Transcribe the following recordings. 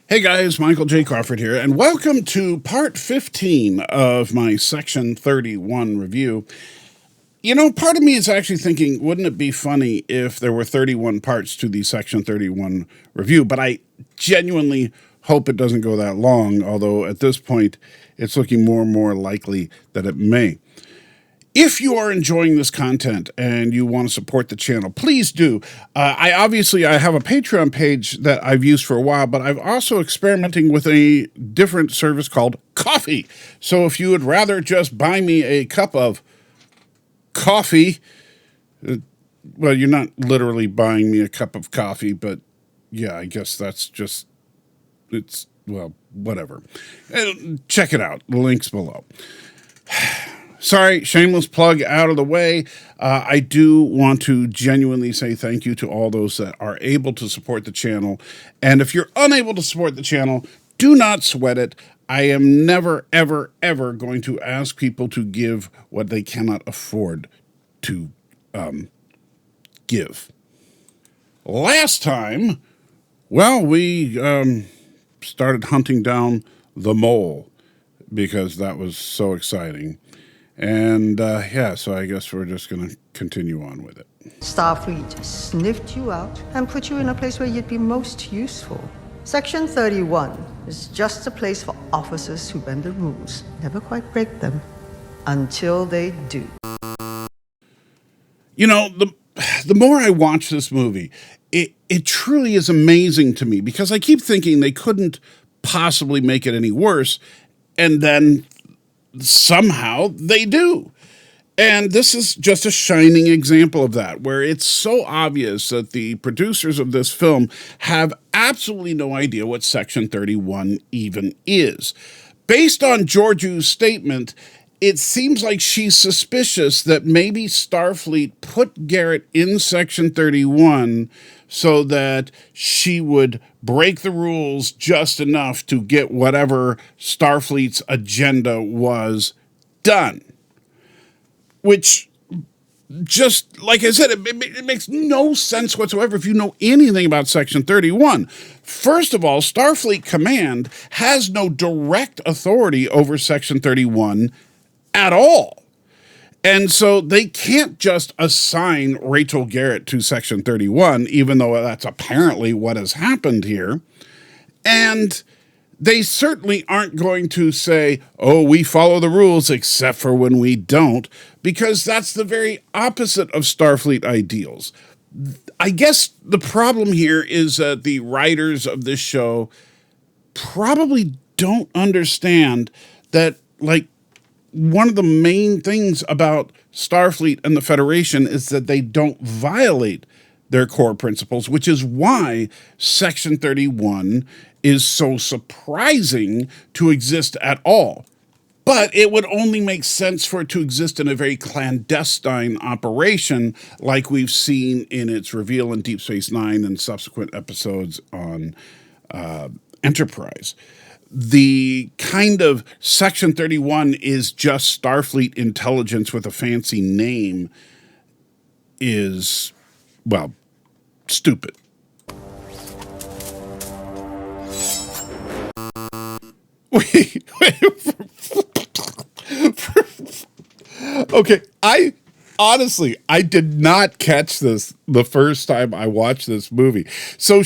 Hey guys, Michael J. Crawford here, and welcome to part 15 of my Section 31 review. You know, part of me is actually thinking, wouldn't it be funny if there were 31 parts to the Section 31 review? But I genuinely hope it doesn't go that long, although at this point, it's looking more and more likely that it may. If you are enjoying this content and you want to support the channel, please do. I have a Patreon page that I've used for a while, but I've also experimenting with a different service called Ko-fi. So if you would rather just buy me a cup of coffee, well, you're not literally buying me a cup of coffee, but yeah, I guess that's just, well, whatever. Check it out. The link's below. Sorry, shameless plug out of the way. I do want to genuinely say thank you to all those that are able to support the channel. And if you're unable to support the channel, do not sweat it. I am never, ever, ever going to ask people to give what they cannot afford to give. Last time, well, we started hunting down the mole because that was so exciting. And so I guess we're just going to continue on with it. Starfleet sniffed you out and put you in a place where you'd be most useful. Section 31 is just a place for officers who bend the rules, never quite break them, until they do. You know, the more I watch this movie, it truly is amazing to me because I keep thinking they couldn't possibly make it any worse, and then somehow they do. And this is just a shining example of that, where it's so obvious that the producers of this film have absolutely no idea what Section 31 even is. Based on Georgiou's statement, it seems like she's suspicious that maybe Starfleet put Garrett in Section 31 so that she would break the rules just enough to get whatever Starfleet's agenda was done. Which, just like I said, it makes no sense whatsoever if you know anything about Section 31. First of all, Starfleet Command has no direct authority over Section 31 at all. And so they can't just assign Rachel Garrett to Section 31, even though that's apparently what has happened here. And they certainly aren't going to say, oh, we follow the rules except for when we don't, because that's the very opposite of Starfleet ideals. I guess the problem here is that the writers of this show probably don't understand that, like, one of the main things about Starfleet and the Federation is that they don't violate their core principles, which is why Section 31 is so surprising to exist at all. But it would only make sense for it to exist in a very clandestine operation like we've seen in its reveal in Deep Space Nine and subsequent episodes on Enterprise. The kind of Section 31 is just Starfleet intelligence with a fancy name is, well, stupid. Wait. Okay, I did not catch this the first time I watched this movie. So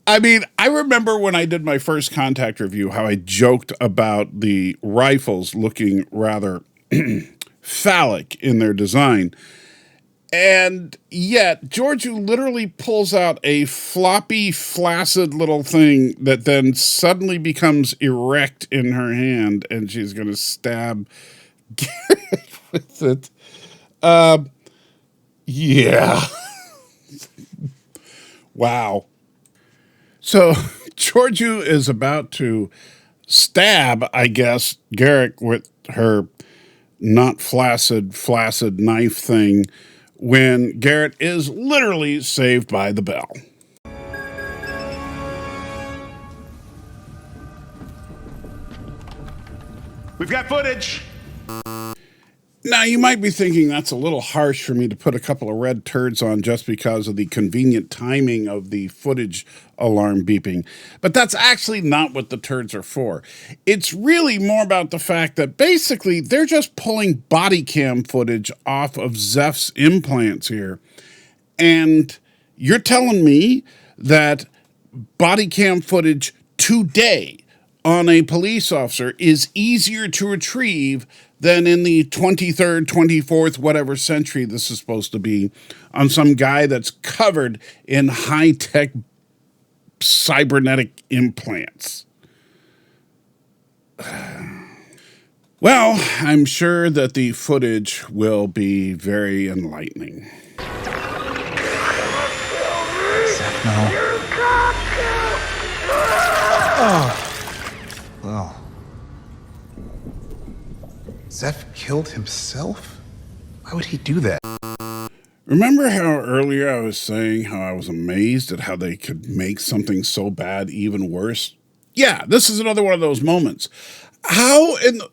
I remember when I did my first Contact review, how I joked about the rifles looking rather phallic in their design. And yet, Georgiou literally pulls out a floppy, flaccid little thing that then suddenly becomes erect in her hand, and she's going to stab Garrett with it. Yeah. Wow. So Georgiou is about to stab, I guess, Garrett with her not flaccid knife thing when Garrett is literally saved by the bell. We've got footage. Now, you might be thinking that's a little harsh for me to put a couple of red turds on just because of the convenient timing of the footage alarm beeping. But that's actually not what the turds are for. It's really more about the fact that basically they're just pulling body cam footage off of Zeph's implants here. And you're telling me that body cam footage today on a police officer is easier to retrieve than in the 23rd, 24th, whatever century this is supposed to be, on some guy that's covered in high-tech cybernetic implants. Well, I'm sure that the footage will be very enlightening. Zeph, no. Oh. Well. Zeph killed himself? Why would he do that? Remember how earlier I was saying how I was amazed at how they could make something so bad even worse? Yeah, this is another one of those moments. How in the,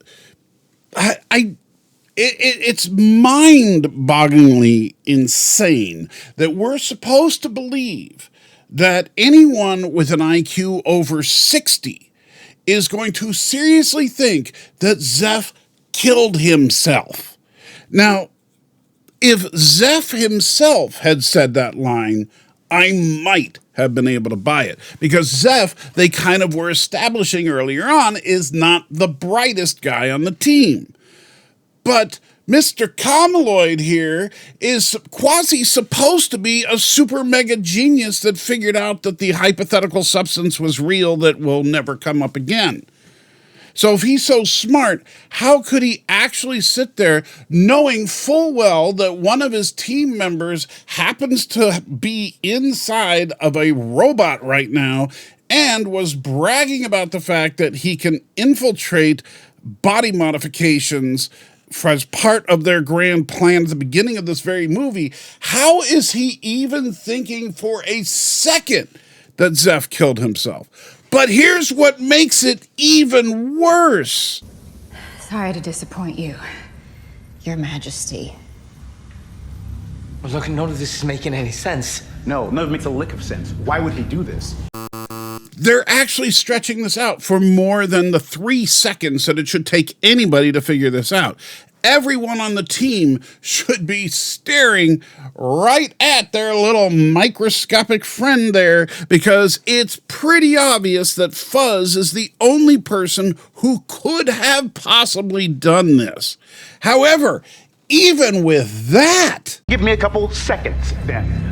it's mind-bogglingly insane that we're supposed to believe that anyone with an IQ over 60 is going to seriously think that Zeph killed himself. Now, if Zeph himself had said that line, I might have been able to buy it. Because Zeph, they kind of were establishing earlier on, is not the brightest guy on the team. But Mr. Kamaloid here is quasi supposed to be a super mega genius that figured out that the hypothetical substance was real that will never come up again. So if he's so smart, how could he actually sit there knowing full well that one of his team members happens to be inside of a robot right now and was bragging about the fact that he can infiltrate body modifications as part of their grand plan at the beginning of this very movie? How is he even thinking for a second that Zeph killed himself? But here's what makes it even worse. Sorry to disappoint you, Your Majesty. Well, look, none of this is making any sense. No, none of it makes a lick of sense. Why would he do this? They're actually stretching this out for more than the 3 seconds that it should take anybody to figure this out. Everyone on the team should be staring right at their little microscopic friend there, because it's pretty obvious that Fuzz is the only person who could have possibly done this. However, even with that... Give me a couple seconds, then.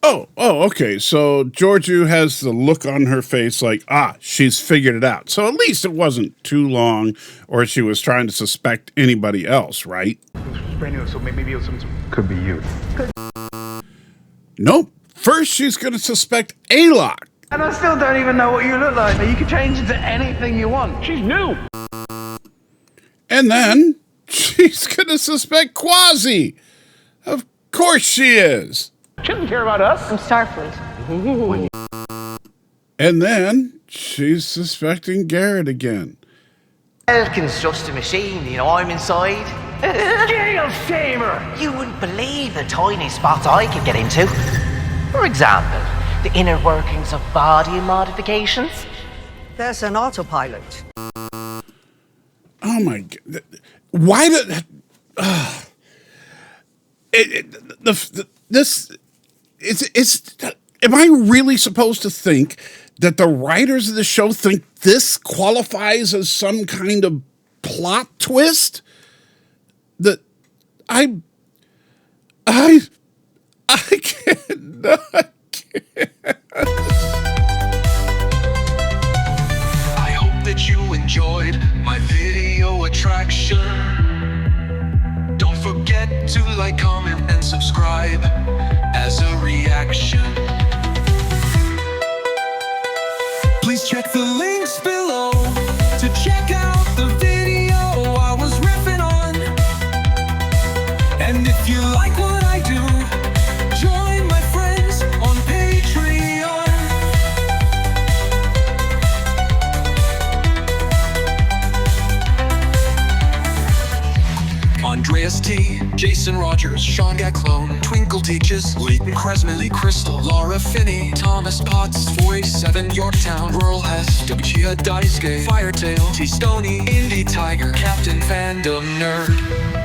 Okay. So Georgiou has the look on her face like, she's figured it out. So at least it wasn't too long, or she was trying to suspect anybody else, right? Brand new, so maybe it was some... Could be you. Nope. First, she's going to suspect Alok. And I still don't even know what you look like. You can change into anything you want. She's new. And then she's going to suspect Quasi. Of course she is. She doesn't care about us. I'm Starfleet. And then she's suspecting Garrett again. Elkin's just a machine, you know, I'm inside. Gale Shamer! You wouldn't believe the tiny spots I could get into. For example, the inner workings of body modifications. There's an autopilot. Oh my God. Why did... Am I really supposed to think that the writers of the show think this qualifies as some kind of plot twist? That I cannot. I hope that you enjoyed my video attraction. Don't forget to like, comment, and subscribe as a reaction. Please check the links below to check out the video I was riffing on. And if you like what I do, join my friends on Patreon. Bridges, Leighton Kresman, Lee Crystal, Laura Finney, Thomas Potts, 47 Yorktown, Rural Hess, Gia Daisuke, Firetail, T. Stoney, Indie Tiger, Captain Fandom Nerd.